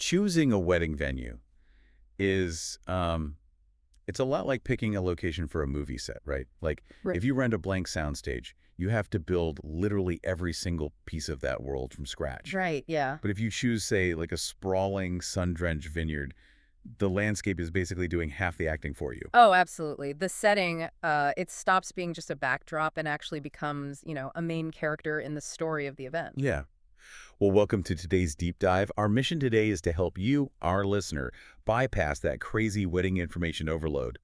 choosing a wedding venue is it's a lot like picking a location for a movie set, right? Like Right. if you rent a blank soundstage, you have to build literally every single piece of that world from scratch. Right, yeah. But if you choose, say, like a sprawling, sun-drenched vineyard, the landscape is basically doing half the acting for you. Oh, absolutely. The setting, it stops being just a backdrop and actually becomes, a main character in the story of the event. Yeah. Well, welcome to today's deep dive. Our mission today is to help you, our listener, bypass that crazy wedding information overload.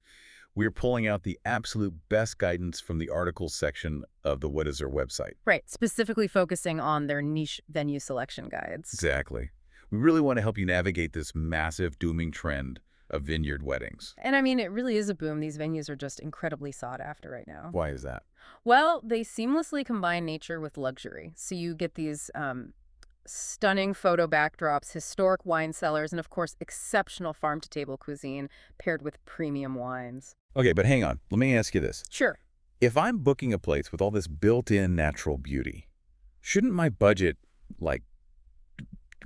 We're pulling out the absolute best guidance from the articles section of the Weddizer website. Right, specifically focusing on their niche venue selection guides. Exactly. We really want to help you navigate this massive, dooming trend of vineyard weddings. And I mean, it really is a boom. These venues are just incredibly sought after right now. Why is that? Well, they seamlessly combine nature with luxury. So you get these stunning photo backdrops, historic wine cellars, and of course, exceptional farm-to-table cuisine paired with premium wines. Okay, but hang on. Let me ask you this. Sure. If I'm booking a place with all this built-in natural beauty, shouldn't my budget, like,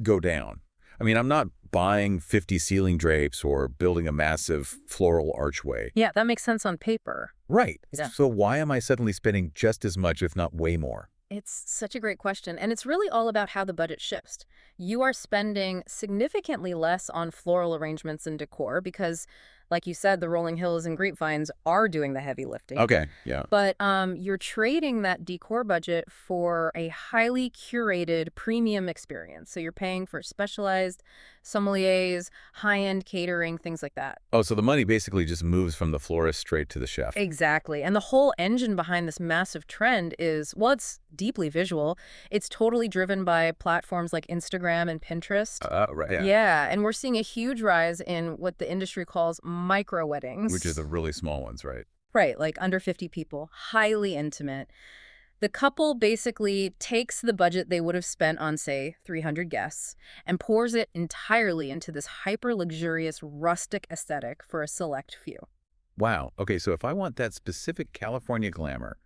go down? I mean, I'm not buying 50 ceiling drapes or building a massive floral archway. Yeah, that makes sense on paper. Right. Yeah. So why am I suddenly spending just as much, if not way more? It's such a great question, and it's really all about how the budget shifts. You are spending significantly less on floral arrangements and decor because, like you said, the rolling hills and grapevines are doing the heavy lifting. Okay, yeah. But you're trading that decor budget for a highly curated premium experience. So you're paying for specialized sommeliers, high-end catering, things like that. Oh, so the money basically just moves from the florist straight to the chef. Exactly. And the whole engine behind this massive trend is, well, it's deeply visual. It's totally driven by platforms like Instagram and Pinterest. Right, yeah. Yeah, and we're seeing a huge rise in what the industry calls micro weddings. Which are the really small ones, right? Right, like under 50 people, highly intimate. The couple basically takes the budget they would have spent on, say, 300 guests and pours it entirely into this hyper-luxurious, rustic aesthetic for a select few. Wow. Okay, so if I want that specific California glamour,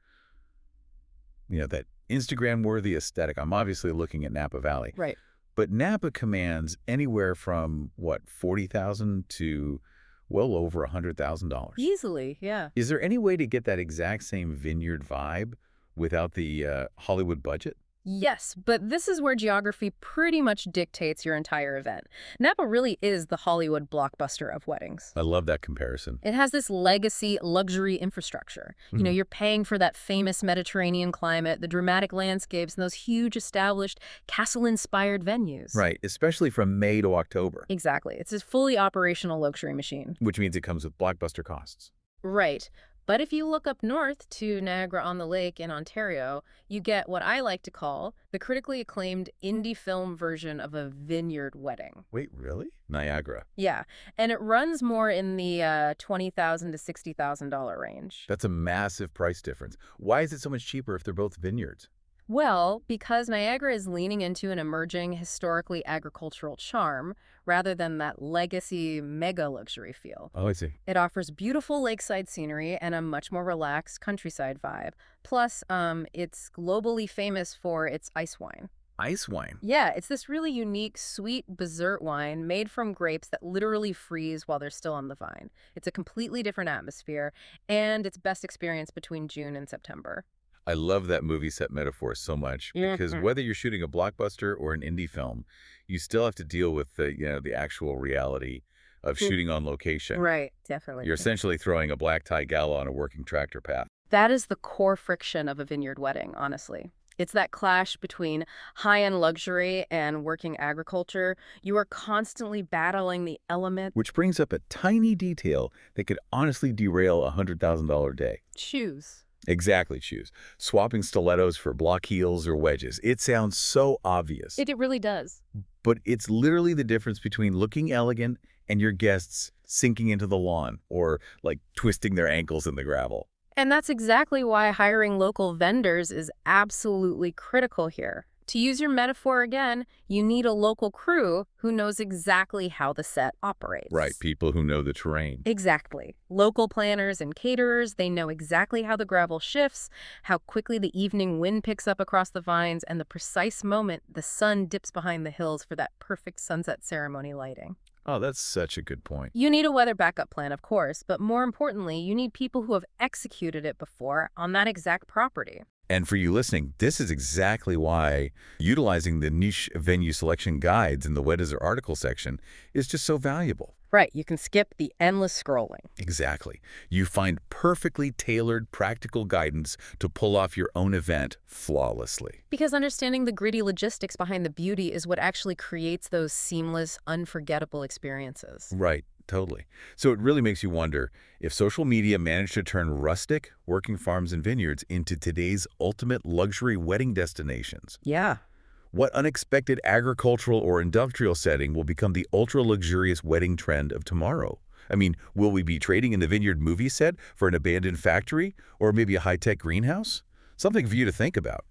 that Instagram-worthy aesthetic, I'm obviously looking at Napa Valley. Right. But Napa commands anywhere from, what, $40,000 to well over $100,000. Easily, yeah. Is there any way to get that exact same vineyard vibe without the Hollywood budget? Yes, but this is where geography pretty much dictates your entire event. Napa really is the Hollywood blockbuster of weddings. I love that comparison. It has this legacy luxury infrastructure. You're paying for that famous Mediterranean climate, the dramatic landscapes, and those huge established castle-inspired venues. Right, especially from May to October. Exactly. It's a fully operational luxury machine. Which means it comes with blockbuster costs. Right. But if you look up north to Niagara-on-the-Lake in Ontario, you get what I like to call the critically acclaimed indie film version of a vineyard wedding. Wait, really? Niagara. Yeah, and it runs more in the $20,000 to $60,000 range. That's a massive price difference. Why is it so much cheaper if they're both vineyards? Well, because Niagara is leaning into an emerging historically agricultural charm rather than that legacy mega luxury feel. Oh, I see. It offers beautiful lakeside scenery and a much more relaxed countryside vibe. Plus, it's globally famous for its ice wine. Ice wine? Yeah, it's this really unique, sweet dessert wine made from grapes that literally freeze while they're still on the vine. It's a completely different atmosphere, and it's best experienced between June and September. I love that movie set metaphor so much because whether you're shooting a blockbuster or an indie film, you still have to deal with the actual reality of shooting on location. Right, definitely. You're essentially throwing a black tie gala on a working tractor path. That is the core friction of a vineyard wedding, honestly. It's that clash between high-end luxury and working agriculture. You are constantly battling the element. Which brings up a tiny detail that could honestly derail a $100,000 day. Shoes. Exactly, shoes. Swapping stilettos for block heels or wedges. It sounds so obvious. It really does. But it's literally the difference between looking elegant and your guests sinking into the lawn or, like, twisting their ankles in the gravel. And that's exactly why hiring local vendors is absolutely critical here. To use your metaphor again, you need a local crew who knows exactly how the set Right, operates. people who know the terrain. Exactly. Local planners and caterers, they know exactly how the gravel shifts, how quickly the evening wind picks up across the vines, and the precise moment the sun dips behind the hills for that perfect sunset ceremony lighting. Oh, that's such a good point. You need a weather backup plan, of course, but more importantly, you need people who have executed it before on that exact property. And for you listening, this is exactly why utilizing the niche venue selection guides in the Weddizer article section is just so valuable. Right, you can skip the endless scrolling. Exactly. You find perfectly tailored, practical guidance to pull off your own event flawlessly. Because understanding the gritty logistics behind the beauty is what actually creates those seamless, unforgettable experiences. Right, totally. So it really makes you wonder if social media managed to turn rustic, working farms and vineyards into today's ultimate luxury wedding destinations. Yeah. What unexpected agricultural or industrial setting will become the ultra-luxurious wedding trend of tomorrow? I mean, will we be trading in the Vineyard movie set for an abandoned factory or maybe a high-tech greenhouse? Something for you to think about.